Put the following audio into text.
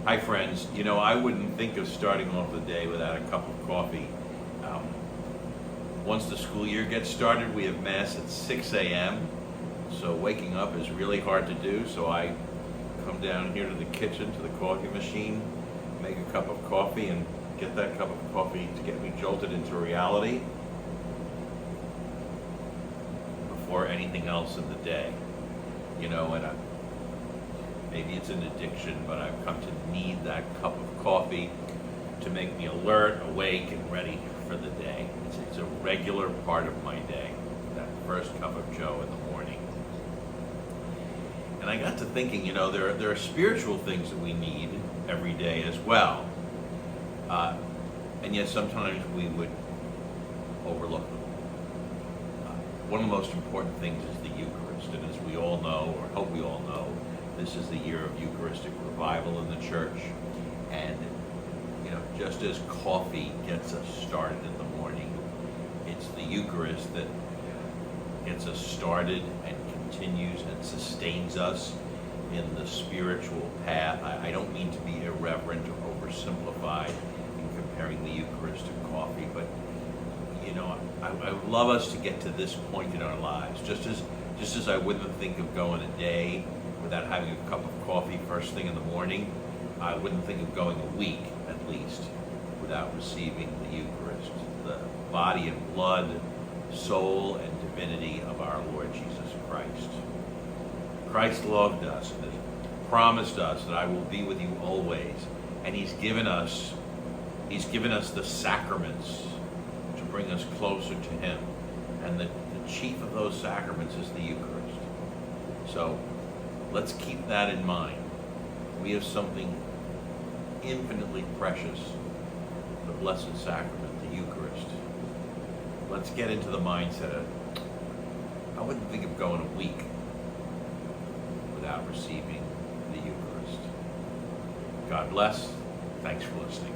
Hi friends, I wouldn't think of starting off the day without a cup of coffee. Um, Once the school year gets started, we have Mass at 6 a.m., so waking up is really hard to do, so I come down here to the kitchen, to the coffee machine, make a cup of coffee, and get that cup of coffee to get me jolted into reality before anything else in the day. Maybe it's an addiction, but I've come to need that cup of coffee to make me alert, awake, and ready for the day. It's a regular part of my day, that first cup of joe in the morning. And I got to thinking, there are spiritual things that we need every day as well. And yet sometimes we would overlook them. One of the most important things is the Eucharist, and as we all know, or hope we all know, this is the year of Eucharistic revival in the church. And, just as coffee gets us started in the morning, it's the Eucharist that gets us started and continues and sustains us in the spiritual path. I don't mean to be irreverent or oversimplified in comparing the Eucharist to coffee, but I would love us to get to this point in our lives. Just as I wouldn't think of going a day without having a cup of coffee first thing in the morning, I wouldn't think of going a week, at least, without receiving the Eucharist, the body and blood, soul and divinity of our Lord Jesus Christ. Christ loved us and has promised us that I will be with you always, and He's given us the sacraments to bring us closer to Him, and the chief of those sacraments is the Eucharist. So let's keep that in mind. We have something infinitely precious, the Blessed Sacrament, the Eucharist. Let's get into the mindset of, I wouldn't think of going a week without receiving the Eucharist. God bless. Thanks for listening.